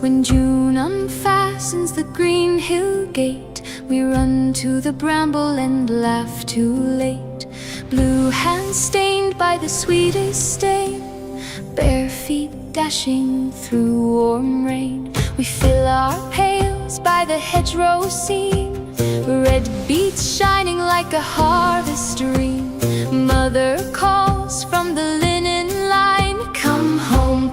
When June unfastens the green hill gate, we run to the bramble and laugh too late. Blue hands stained by the sweetest stain, bare feet dashing through warm rain. We fill our pails by the hedgerow seam, red beets shining like a harvest dream. Mother calls from the linen line, come home,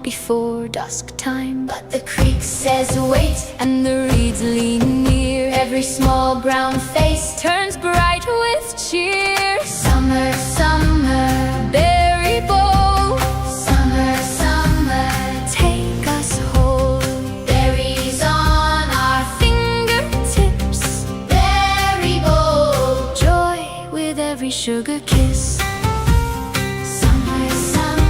before dusk time. But the creek says wait, and the reeds lean near. Every small brown face turns bright with cheer. Summer, summer, berry bowl. Summer, summer, take us whole. Berries on our fingertips. Berry bowl, joy with every sugar kiss. Summer, summer.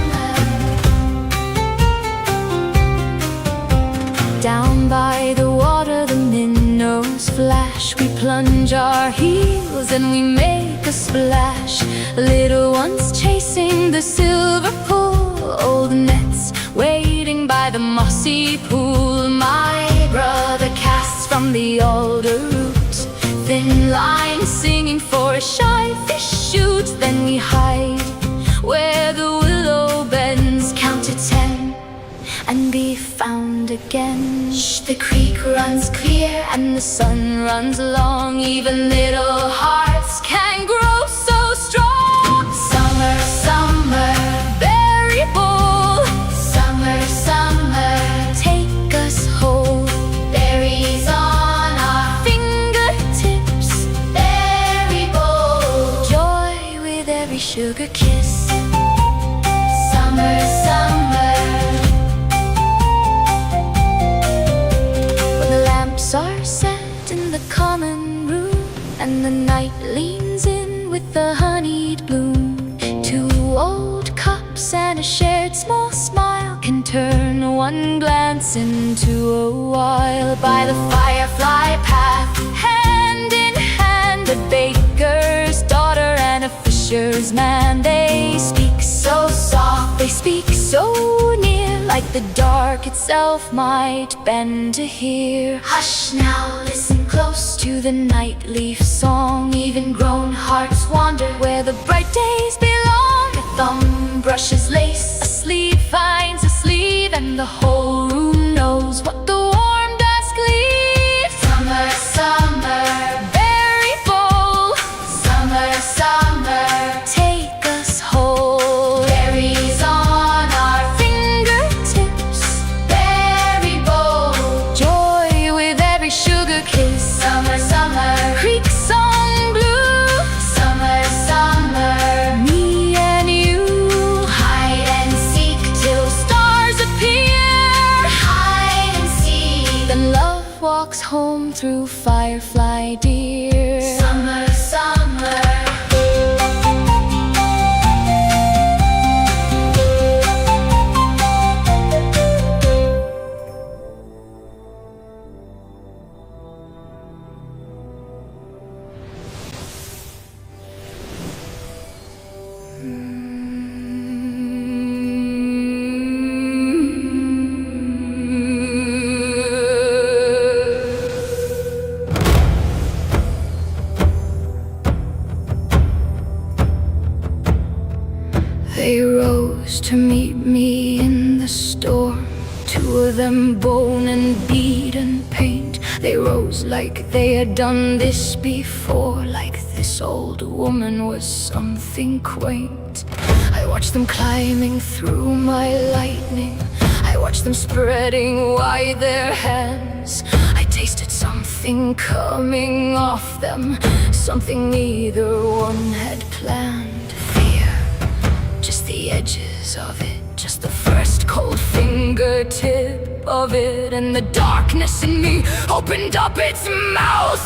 Down by the water the minnows flash. We plunge our heels and we make a splash. Little ones chasing the silver pool, old nets waiting by the mossy pool. My brother casts from the alder root, thin line singing for a shy fish shoot. Then we hide where the willow bends, count to 10 and be found again. Shh, the creek runs clear and the sun runs long. Even little hearts can grow so strong. Summer, summer, berry bowl. Summer, summer, take us whole. Berries on our fingertips. Berry bowl, joy with every sugar kiss. Summer, summer. Are set in the common room, and the night leans in with the honeyed bloom. 2 old cups and a shared small smile can turn one glance into a while. By the firefly path, hand in hand, a baker's daughter and a fisher's man. They speak so soft, they speak so near, like the dark itself might bend to hear. Hush now, listen close to the night-leaf song. Even grown hearts wander where the bright days belong. A thumb brushes lace, a sleeve finds a sleeve, and the whole room knows what the warm dusk leaves. Summer, summer, berry bowl. Summer, summer, take us whole. Berries on our fingertips. Berry bowl, joy with every sugar kiss. Summer, summer, creek song blue. Summer, summer, me and you. Hide and seek till stars appear. Hide and seek. Then love walks home through firefly dear. Summer, summer. They rose to meet me in the storm, 2 of them bone and bead and paint. They rose like they had done this before, like this old woman was something quaint. I watched them climbing through my lightning, I watched them spreading wide their hands. I tasted something coming off them, something neither one had planned. Just the edges of it, just the first cold fingertip of it, and the darkness in me opened up its mouth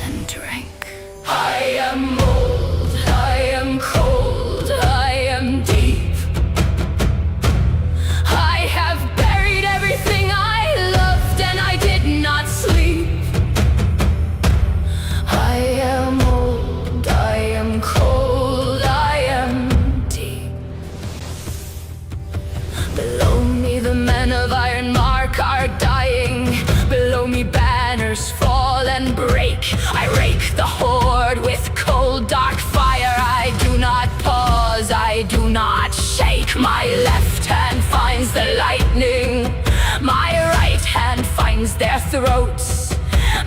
and drank. I am old, I am cold, I am deep. I have buried everything I loved, and I did not sleep. I am old, I am cold, I am deep. Below Below me the men of Ironmark are dying. Below me banners fall and break. I rake the horde with cold dark fire. I do not pause, I do not shake. My left hand finds the lightning, my right hand finds their throats.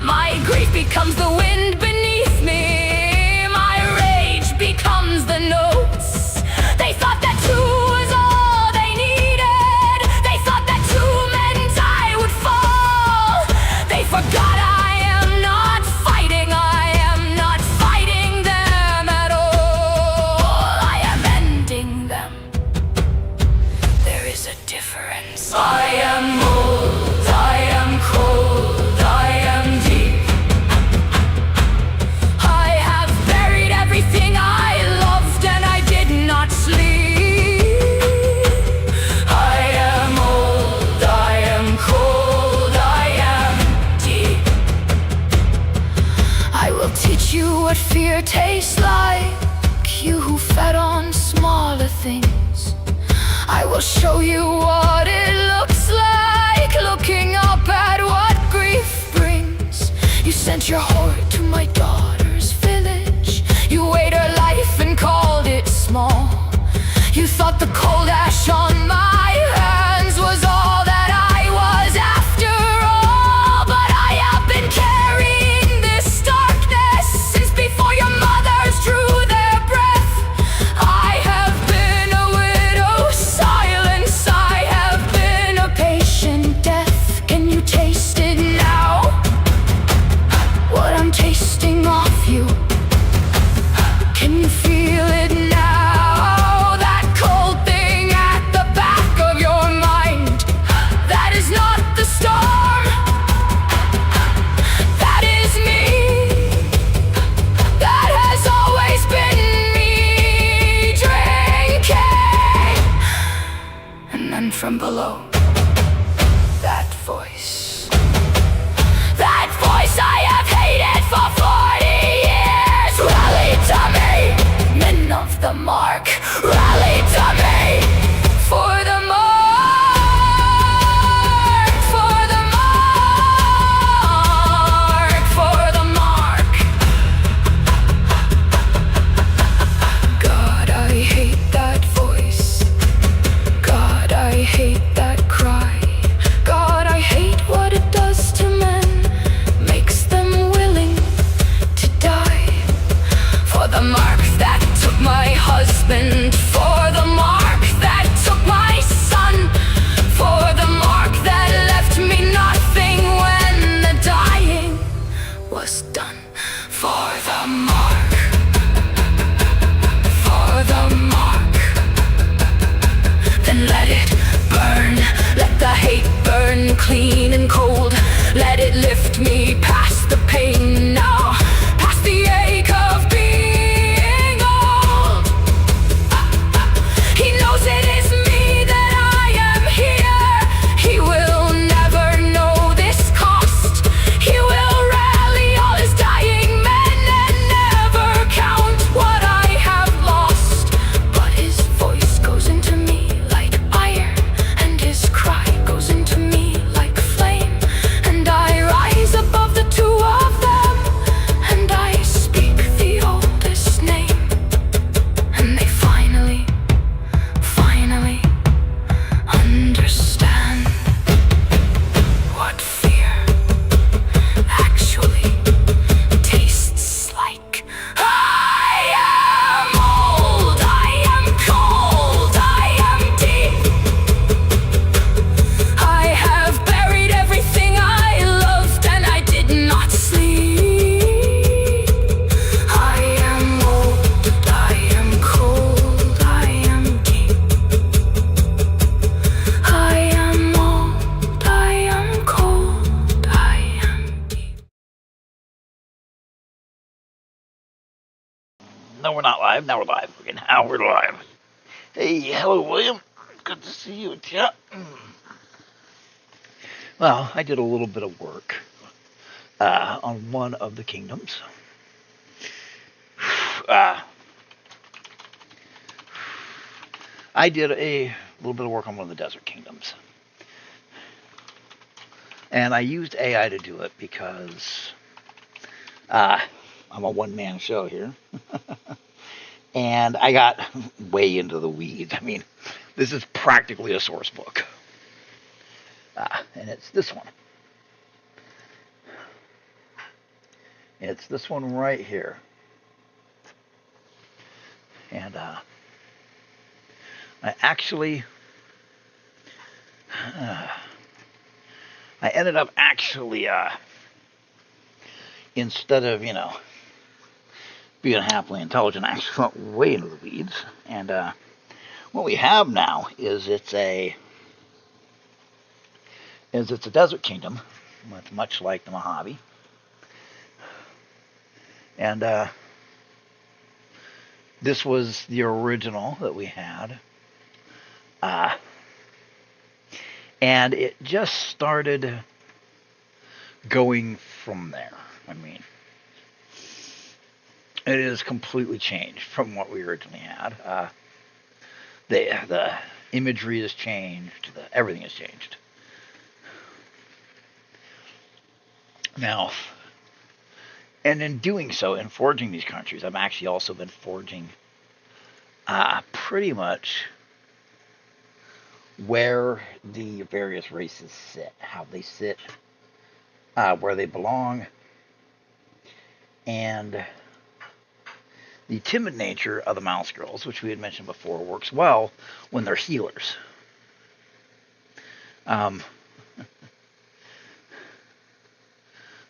My grief becomes the wind beneath me, my rage becomes the notes. They thought that two was all they needed. They thought that two meant I would fall. They forgot I am not fighting. I am not fighting them at all. I am ending them. There is a difference. I am old, I am cold, I am deep. I have buried everything I loved and I did not sleep. I am old, I am cold, I am deep. I will teach you what fear tastes like, you who fed on smaller things. I will show you what it looks like, looking up at what grief brings. You sent your horde to my daughter's village. You ate her life and called it small. You thought the cold ash on my hands was all that I was after all. But I have been carrying this darkness since before your mothers drew their breath. I have been a widow's silence, I have been a patient death. Can you taste it now? What I'm tasting off you. Can you feel it now? That cold thing at the back of your mind. That is not the storm. That is me. That has always been me, drinking. And then from below, that voice. That voice I have hated for 40 years. Rally to me, men of the mark. Rally to me, for the mark, for the mark, for the mark. God, I hate that voice. God, I hate that cry. God, I hate what it does to men, makes them willing to die. For the mark that took my husband, for the mark that took my son, for the mark that left me nothing when the dying was done. For the mark, for the mark. Then let it burn, let the hate burn clean and cold. Let it lift me past the pain now, past the ache of being old. He knows it is me that I am here. He will never know this cost. He will rally all his dying men and never count what I have lost. But his voice goes into me like iron, and his cry goes into me like flame. And I rise above the two of them, and I speak the oldest name. And they finally, finally understand what fear actually tastes like. I am old, I am cold, I am deep. I have buried everything I loved and I did not sleep. I am old, I am cold, I am deep. I am old, I am cold, I am deep. No, we're not live. Now we're live. Okay, now we're live. Hey, hello, William. Good to see you, chat. Well, I did a little bit of work on one of the kingdoms. I did a little bit of work on one of the desert kingdoms. And I used AI to do it because I'm a one-man show here. And I got way into the weeds. I mean, this is practically a source book. And it's this one. It's this one right here. And I actually... I ended up actually, instead of, being happily intelligent, I actually went way into the weeds. And what we have now is it's a desert kingdom, much like the Mojave. And this was the original that we had. And it just started going from there. I mean, it is completely changed from what we originally had. The imagery has changed. Everything has changed. Now, and in doing so, in forging these countries, I've actually also been forging pretty much where the various races sit, how they sit, where they belong, and the timid nature of the mouse girls, which we had mentioned before, works well when they're healers.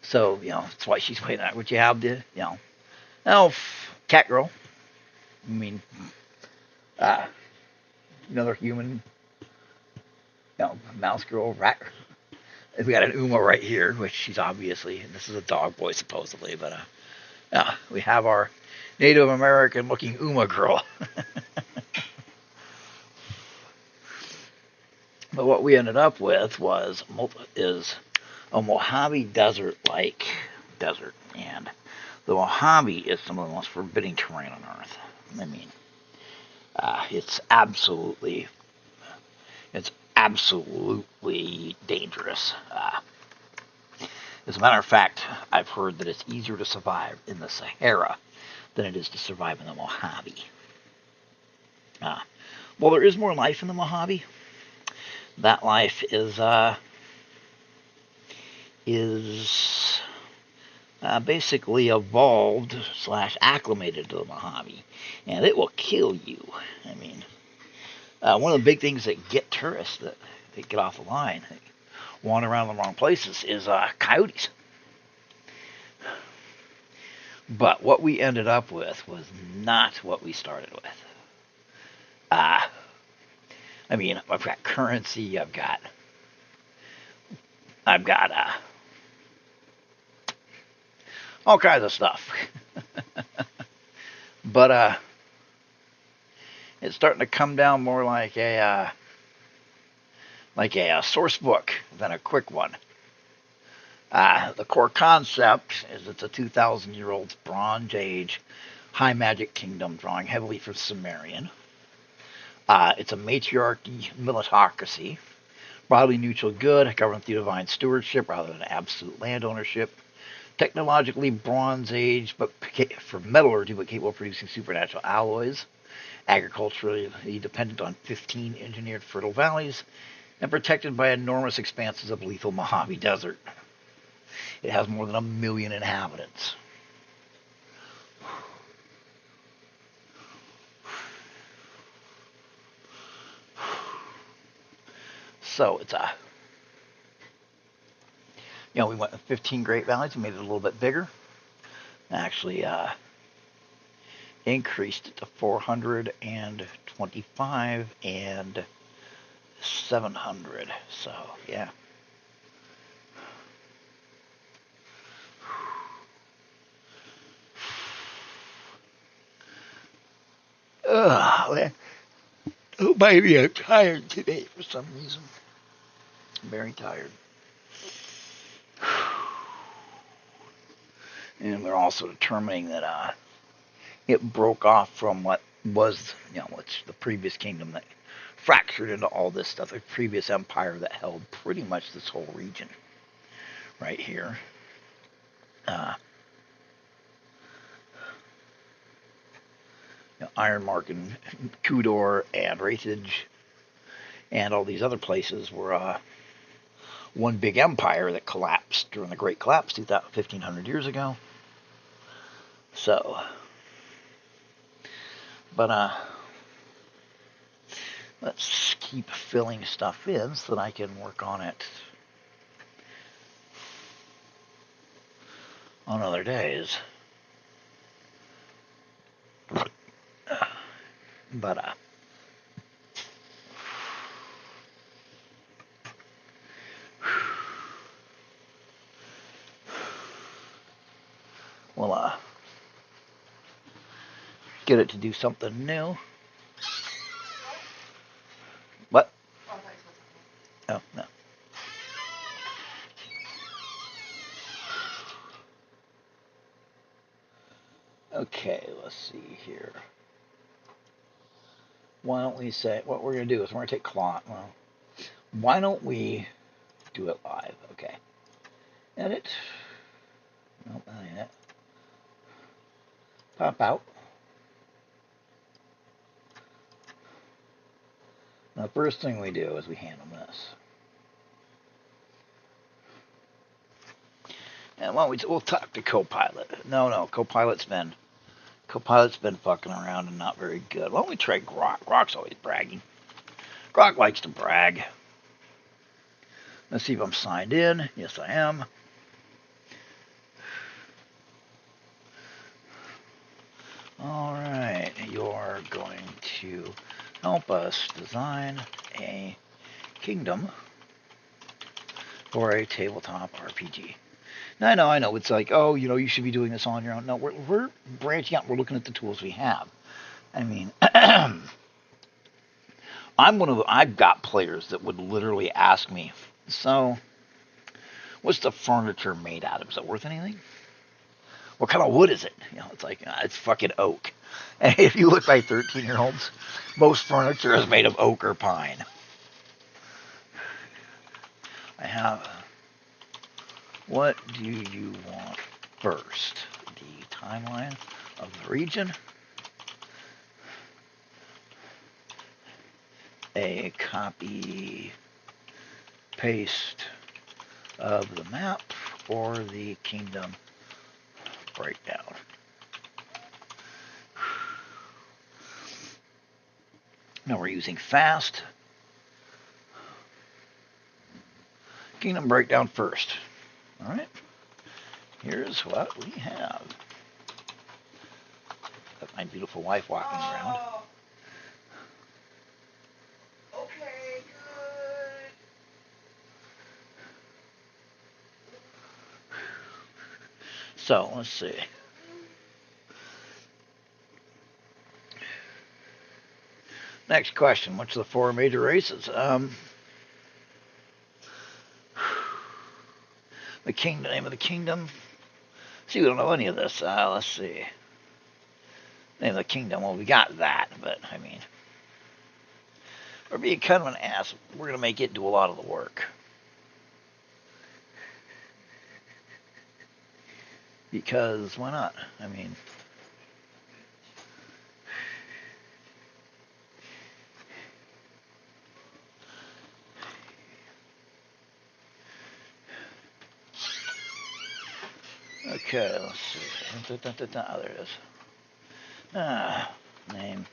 So, that's why she's playing that. Would you have the, elf, cat girl? I mean, another human, mouse girl, rat. We got an Uma right here, which she's obviously, this is a dog boy supposedly, but we have our Native American looking Uma girl. But what we ended up with is a Mojave desert-like desert, and the Mojave is some of the most forbidding terrain on Earth. I mean, it's absolutely dangerous. As a matter of fact, I've heard that it's easier to survive in the Sahara than it is to survive in the Mojave. Well, there is more life in the Mojave. That life is basically evolved / acclimated to the Mojave, and it will kill you. I mean, one of the big things that get tourists that get off the line, wander around the wrong places, is coyotes. But what we ended up with was not what we started with. I mean, I've got currency, I've got all kinds of stuff. But it's starting to come down more like a source book than a quick one. The core concept is it's a 2,000-year-old Bronze Age high magic kingdom drawing heavily from Sumerian. It's a matriarchy militocracy, broadly neutral good, governed through divine stewardship rather than absolute land ownership. Technologically Bronze Age, but for metallurgy, but capable of producing supernatural alloys. Agriculturally dependent on 15 engineered fertile valleys, and protected by enormous expanses of lethal Mojave Desert. It has more than 1 million inhabitants. So it's we went with 15 Great Valleys and made it a little bit bigger. Actually, increased it to 425 and 700. So, yeah. Maybe I'm tired today for some reason. I'm very tired. And we're also determining that it broke off from what was, it's the previous kingdom that fractured into all this stuff. A previous empire that held pretty much this whole region right here. Ironmark and Kudor and Wraithage and all these other places were one big empire that collapsed during the Great Collapse 1,500 years ago. So, but let's keep filling stuff in so that I can work on it on other days. But we'll get it to do something new. What? Oh, no. Okay, let's see here. Why don't we say, what we're going to do is we're going to take Clont. Well, why don't we do it live? Okay. Edit. Nope, that ain't it. Pop out. Now, the first thing we do is we handle this. And why don't we'll talk to Copilot. No, Copilot's been fucking around and not very good. Why don't we try Grok? Grok's always bragging. Grok likes to brag. Let's see if I'm signed in. Yes, I am. Alright, you're going to help us design a kingdom for a tabletop RPG. Now, I know, it's like, oh, you should be doing this on your own. No, we're branching out. We're looking at the tools we have. I mean, I've got players that would literally ask me, so, what's the furniture made out of? Is it worth anything? What kind of wood is it? It's like, it's fucking oak. And if you look by 13-year-olds, most furniture is made of oak or pine. I have, what do you want first? The timeline of the region, a copy paste of the map, or the kingdom breakdown. Now we're using fast. Kingdom breakdown first. All right. Here's what we have. Got my beautiful wife walking around. Okay, good. So let's see. Next question. What's the 4 major races? The name of the kingdom. See, we don't know any of this. Let's see. Name of the kingdom. Well, we got that, but I mean, we're being kind of an ass. We're gonna make it do a lot of the work. Because why not? I mean, okay, let's see. Oh, there it is. Name.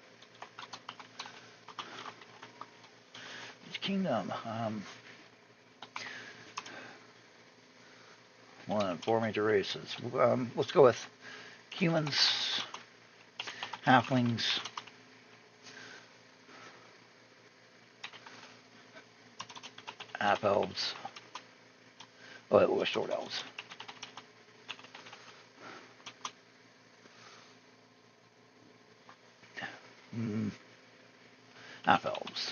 Each kingdom. 4 major races. Let's go with humans, halflings, half elves. Oh, wait, we're short elves. Half elves.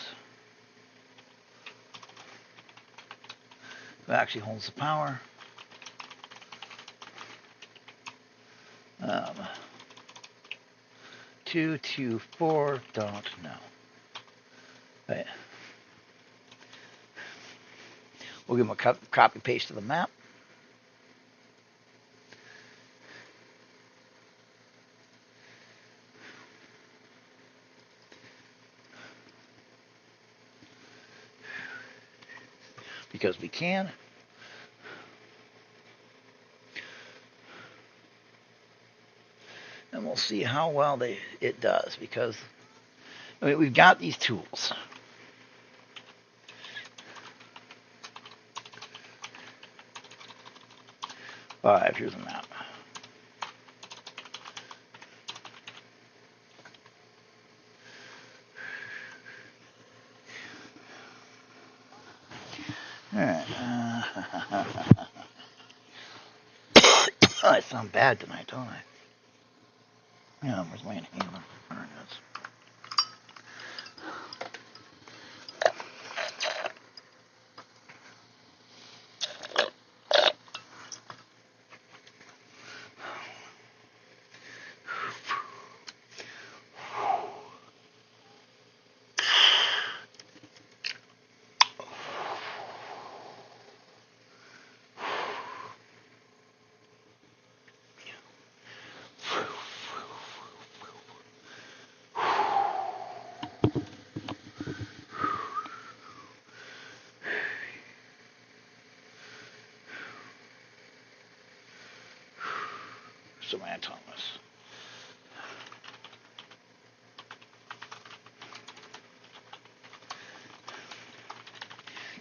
Who actually holds the power? 2, 2, 4, don't know. Right. We'll give them a copy paste of the map. Because we can. And we'll see how well it does, because I mean, we've got these tools. Here's a map. All right. I sound bad tonight, don't I? Yeah, where's my inhaler? There it is. Samantha Thomas.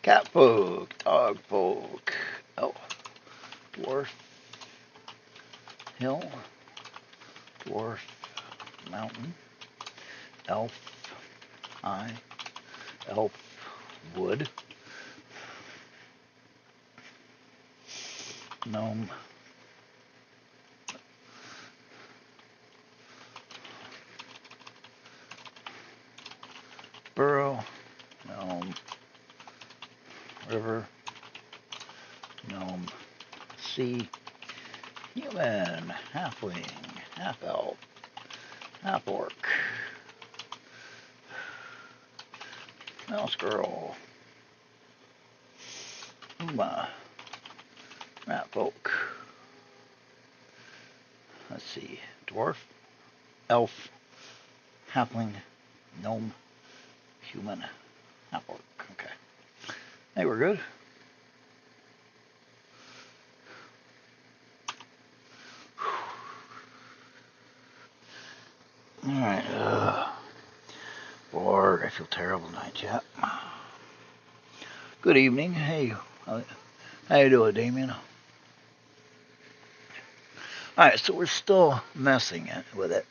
Cat folk, dog folk. Oh, dwarf hill, dwarf mountain, elf high, elf wood, gnome, burrow, gnome, river, gnome, sea, human, halfling, half elf, half orc, mouse girl, Uma, rat folk. Let's see, dwarf, elf, halfling, gnome, human, half orc. Okay. Hey, we're good. Alright, Borg, I feel terrible tonight, chat. Good evening. Hey, how you doing, Damien? Alright, so we're still messing with it.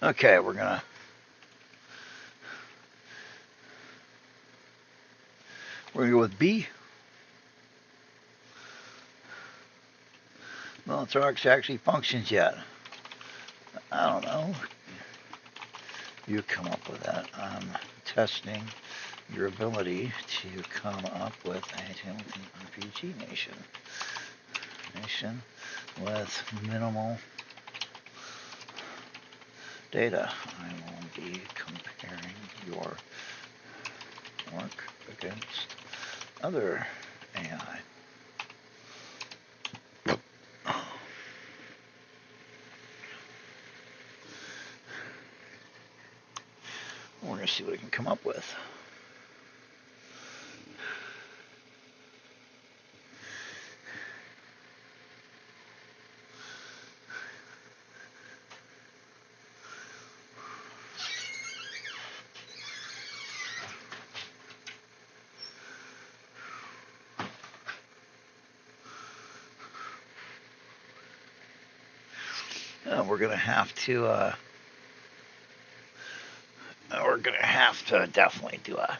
Okay, we're gonna go with B. Well, Thorax actually functions yet. I don't know. You come up with that. I'm testing your ability to come up with a TTRPG nation. Nation with minimal data. I will be comparing your work against other AI. We're going to see what I can come up with. We're going to have to definitely do a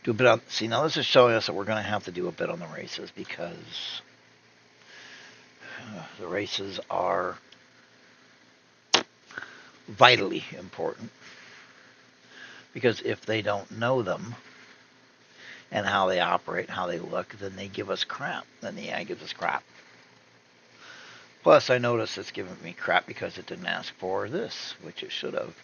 bit on. See, now this is showing us that we're going to have to do a bit on the races, because the races are vitally important. Because if they don't know them and how they operate, how they look, then they give us crap. Then the AI gives us crap. Plus, I noticed it's giving me crap because it didn't ask for this, which it should have.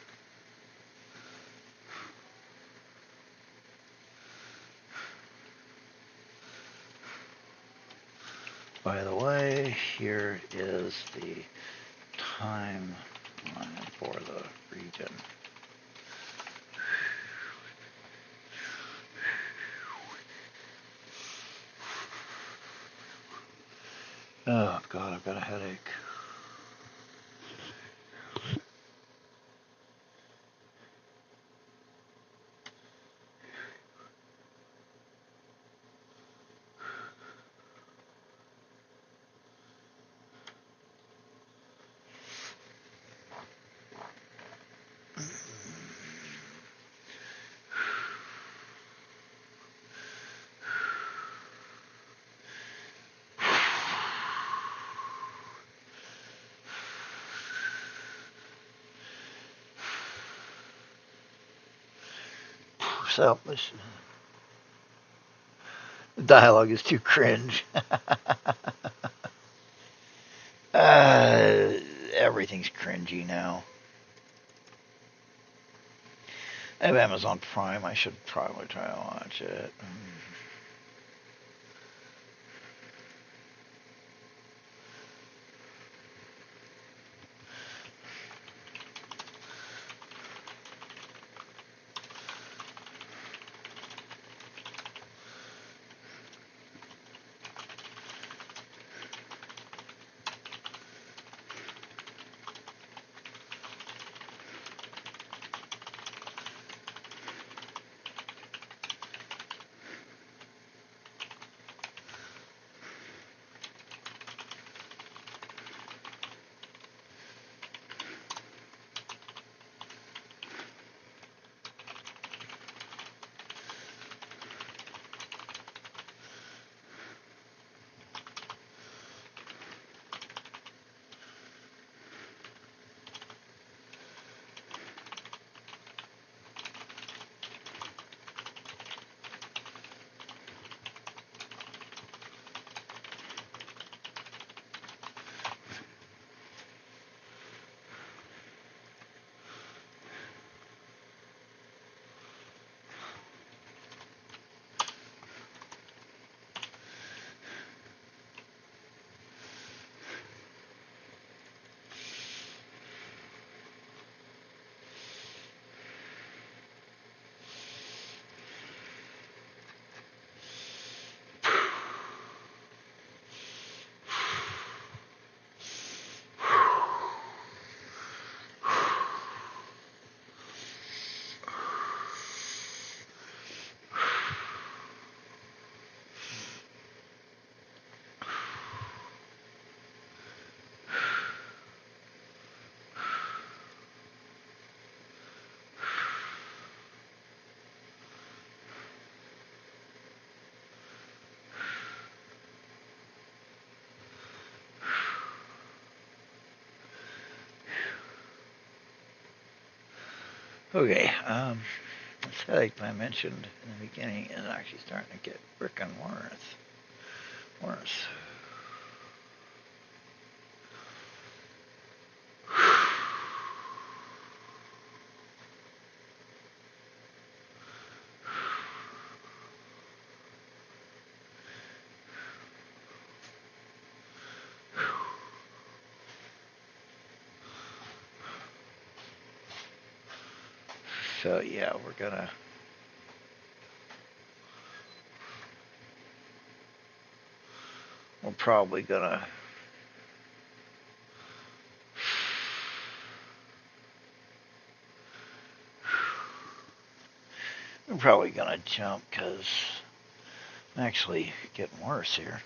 By the way, here is the timeline for the region. Oh God, I've got a headache. So, the dialogue is too cringe. uh, Everything's cringy now. I have Amazon Prime. I should probably try to watch it. Okay, this headache I mentioned in the beginning is actually starting to get frickin' worse. So yeah, we're probably gonna jump because I'm actually getting worse here.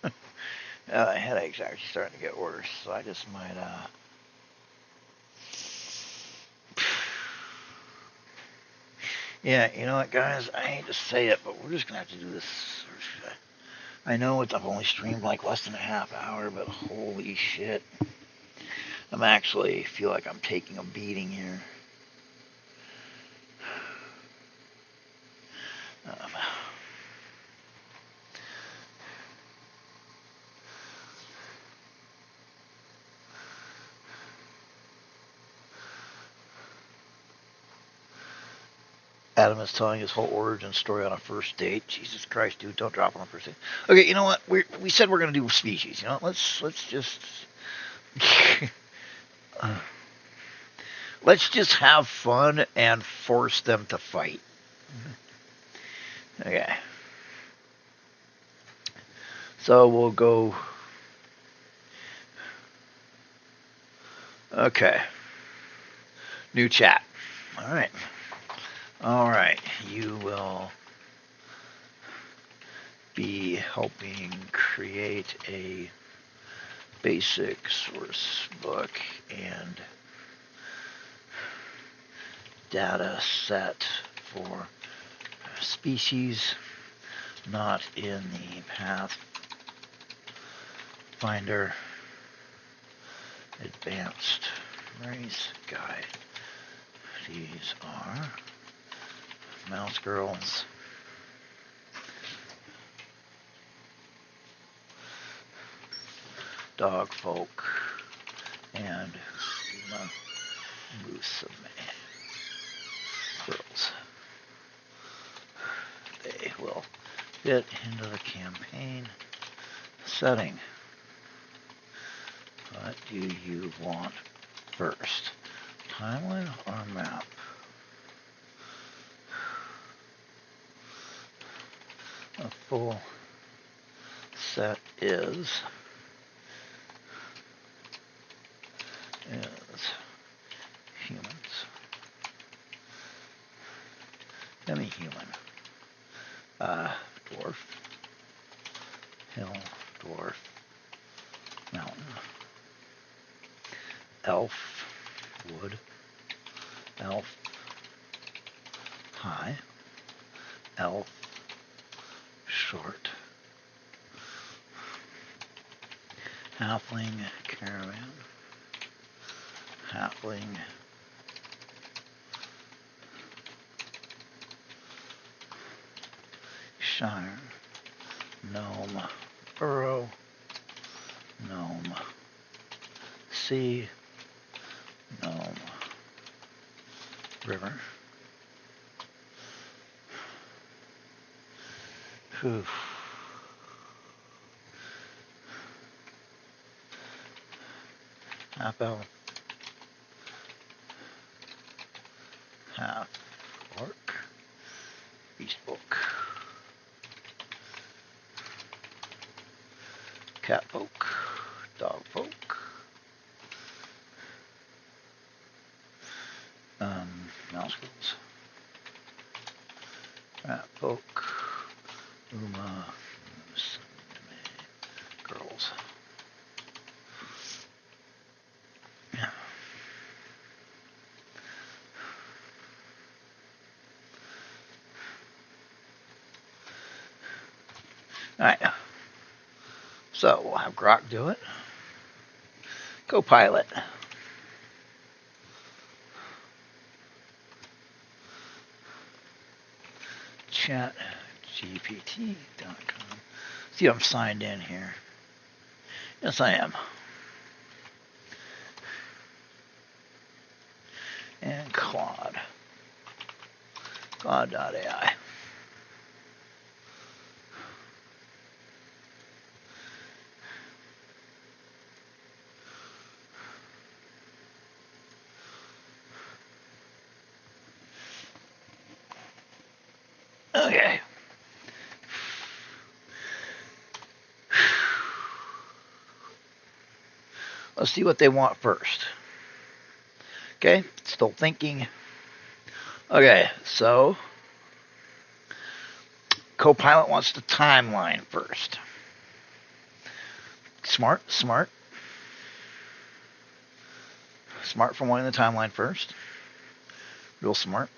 The headache's actually starting to get worse, so I just might yeah, you know what, guys? I hate to say it, but we're just gonna have to do this. I know I've only streamed like less than a half hour, but holy shit, I'm actually feel like I'm taking a beating here. Adam is telling his whole origin story on a first date. Jesus Christ, dude, don't drop on a first date. Okay, you know what? We said we're gonna do species. You know, let's just let's just have fun and force them to fight. Okay. So we'll go. Okay. New chat. All right. All right. You will be helping create a basic source book and data set for species not in the Pathfinder Advanced Race Guide. These are mouse girls, dog folk, and Musume girls. They will fit into the campaign setting. What do you want first? Timeline or map? A full set is humans. Demi-human. Dwarf. Hill. Dwarf. Mountain. Elf. Wood. Elf. High. Elf. Short. Halfling. Caravan. Halfling. Shire. Gnome. Burrow. Gnome. Sea. Gnome. River. Whew. Half elf. Half orc. Beast book. Cat folk. Dog folk. Mouse girls. Rat folk. Uma. Girls. Yeah. Alright. So we'll have Grok do it. Copilot. ChatGPT.com. See if I'm signed in here. Yes, I am. And Claude. Claude.ai. Okay. Let's see what they want first. Okay, still thinking. Okay, so Copilot wants the timeline first. Smart. Smart from wanting the timeline first. Real smart.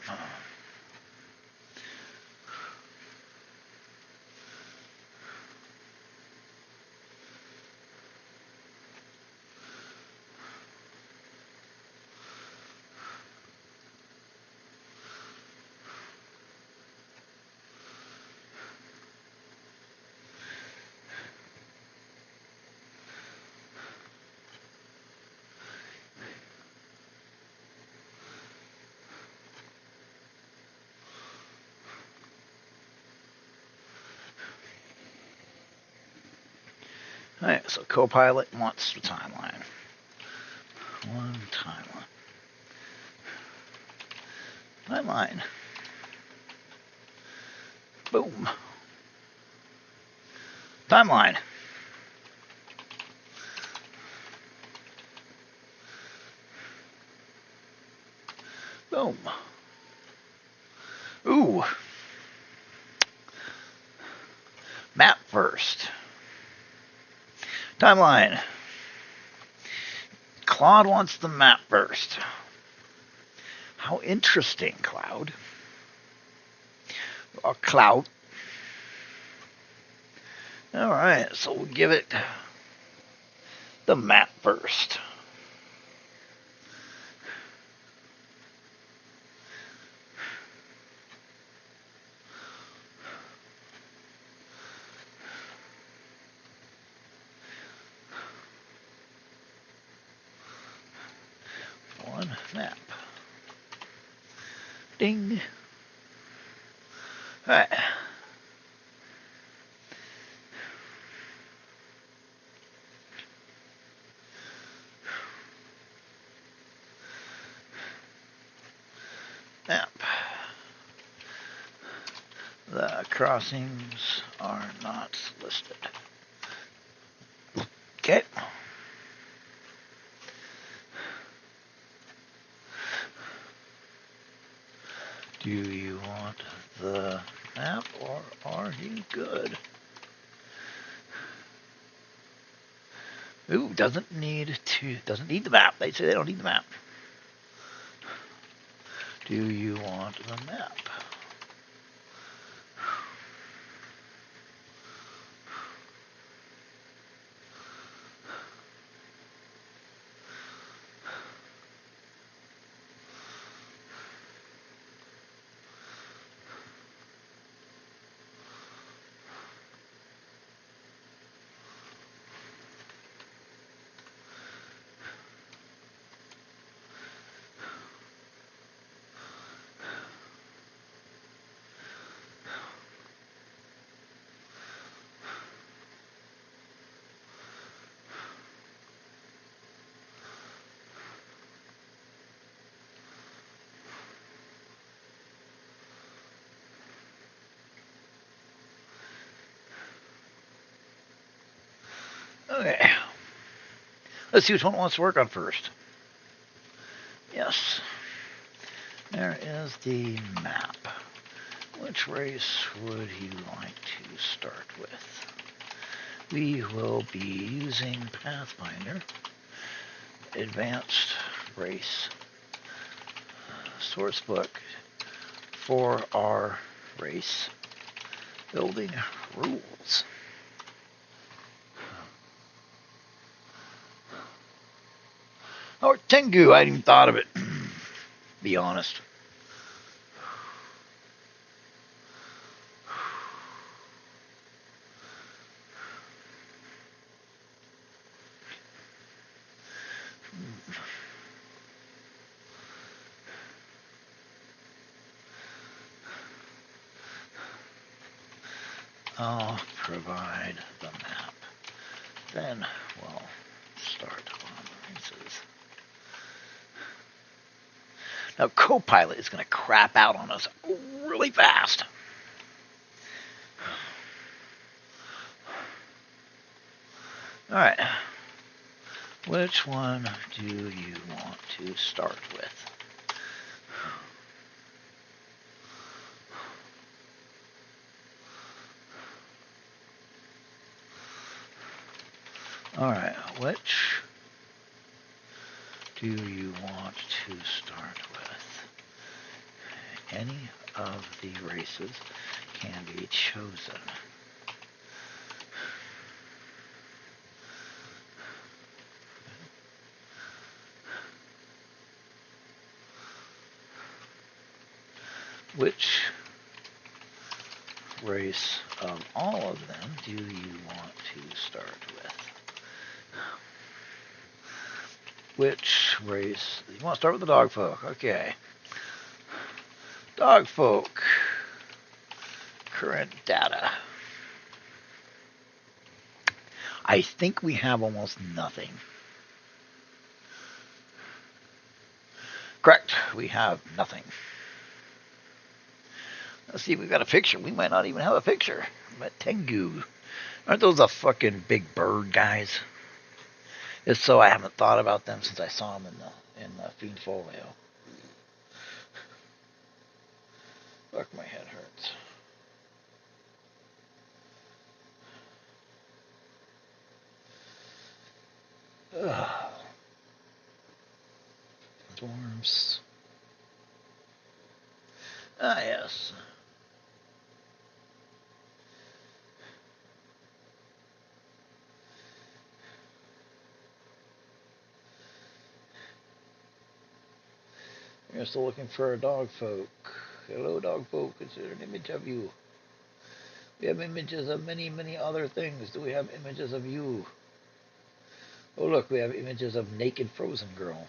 Alright, so Copilot wants the timeline. One timeline. Timeline. Boom. Timeline. Boom. Ooh. Map first. Timeline. Claude wants the map first. How interesting, Cloud. Or Cloud. Alright, so we'll give it the map first. One map. Ding. Alright. Map. The crossings are not listed. Okay. Do you want the map or are you good? Ooh, doesn't need the map. They say they don't need the map. Do you want the map? Okay. Let's see which one wants to work on first. Yes. There is the map. Which race would you like to start with? We will be using Pathfinder, Advanced Race Sourcebook for our race building rules. Or Tengu, I hadn't even thought of it. Be honest. I'll provide the map. Then we'll start on races. Now, Copilot is going to crap out on us really fast. All right. Which one do you want to start with? All right. Which do you want to start with? Any of the races can be chosen. Which race of all of them do you want to start with? Which race? You want to start with the dog folk. Okay. Dog folk. Current data. I think we have almost nothing. Correct. We have nothing. Let's see, we've got a picture. We might not even have a picture. But Tengu. Aren't those the fucking big bird guys? If so, I haven't thought about them since I saw them in the Fiend Folio. Fuck, my head hurts. Ugh. Dwarves. Ah, yes. You're still looking for a dog folk. Hello, dog folk. Is there an image of you? We have images of many, many other things. Do we have images of you? Oh, look, we have images of naked frozen girl.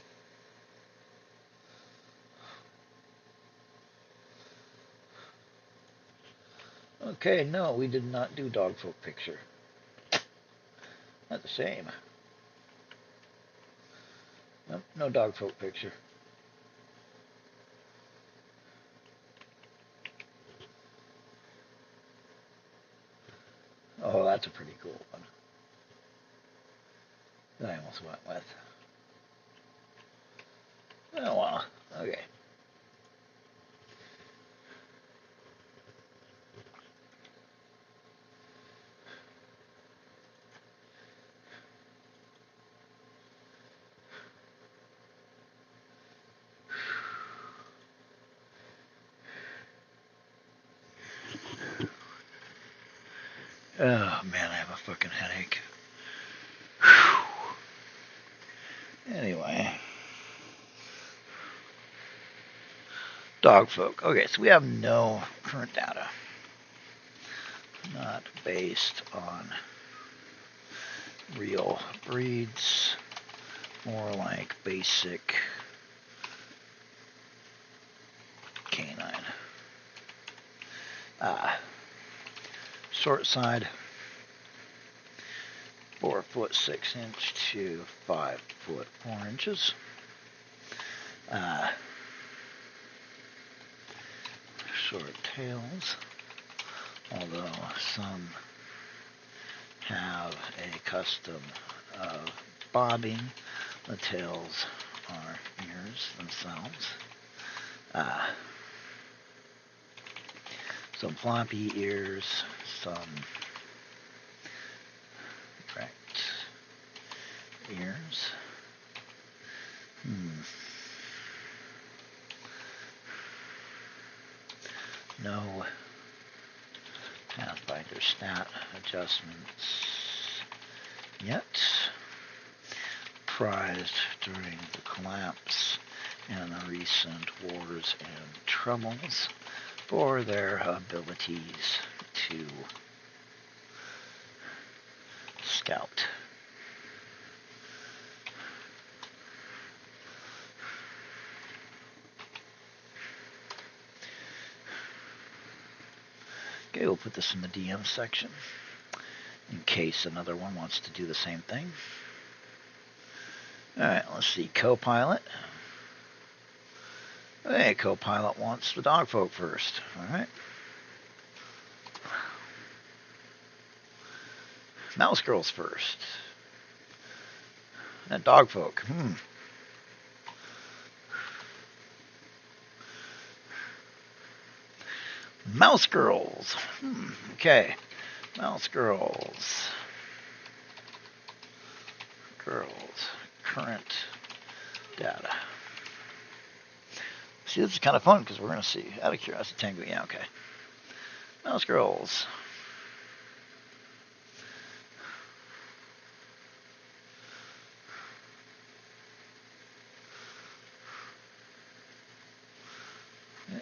Okay, no, we did not do dog folk picture. That's a shame. Nope, no dog folk picture. Oh, that's a pretty cool one. That I almost went with. Oh, well. Okay. Oh, man, I have a fucking headache. Whew. Anyway. Dog folk. Okay, so we have no current data. Not based on real breeds. More like basic canine. Short side, 4'6" to 5'4". Short tails, although some have a custom of bobbing. The tails are ears themselves. Some floppy ears, some erect ears. No Pathfinder stat adjustments yet. Prized during the collapse and the recent wars and troubles for their abilities to scout. Okay, we'll put this in the DM section in case another one wants to do the same thing. Alright, let's see. Co-pilot. Hey, co-pilot wants the dog folk first. Alright. Mouse girls first. And dog folk. Mouse girls. Okay. Mouse girls. Girls. Current data. See, this is kind of fun because we're going to see. Out of curiosity, Tango. Yeah, okay. Mouse girls. Yeah.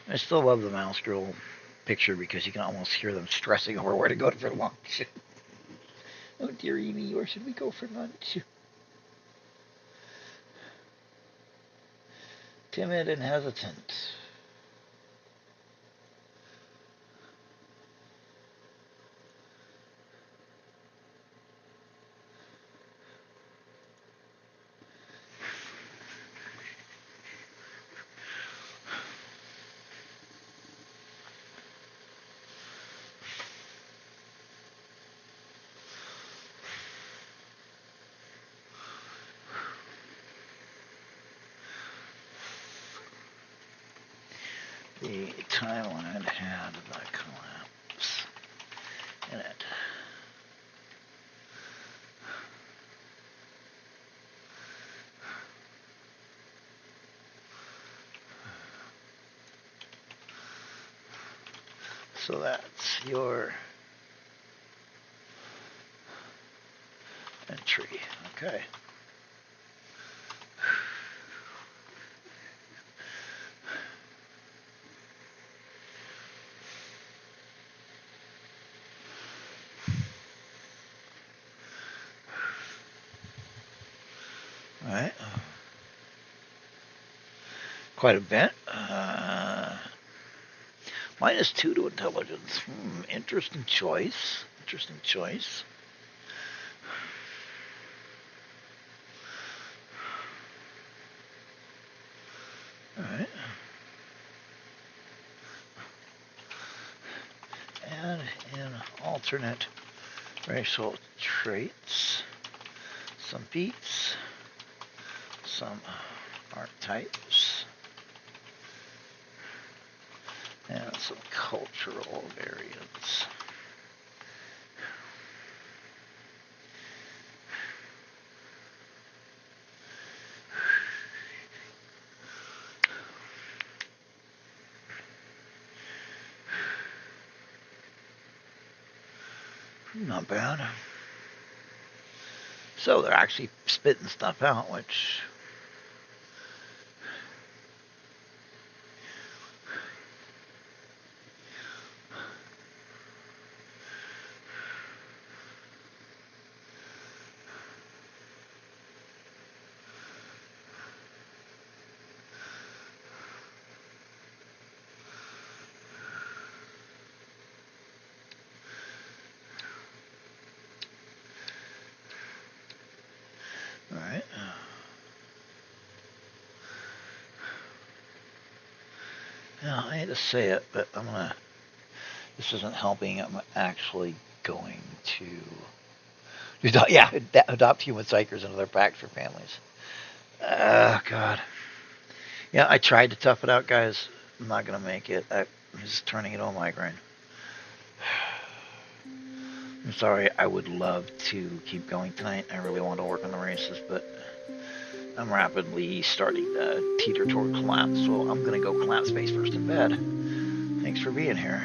I still love the mouse girl picture because you can almost hear them stressing over where to go for lunch. Oh dearie me, where should we go for lunch? Timid and hesitant. The timeline had the collapse in it. So that's your entry. Okay. All right. Quite a bit. -2 to intelligence. Interesting choice. Interesting choice. All right. And in alternate racial traits, some beats, some archetypes, and some cultural variants. Not bad. So they're actually spitting stuff out, which... All right. Now, I hate to say it, but I'm gonna... This isn't helping. I'm actually going to... adopt human psychers into their packs for families. Oh, God. Yeah, I tried to tough it out, guys. I'm not going to make it. I'm just turning it on migraine. I'm sorry. I would love to keep going tonight. I really want to work on the races, but I'm rapidly starting to teeter toward collapse, so I'm going to go collapse face first in bed. Thanks for being here.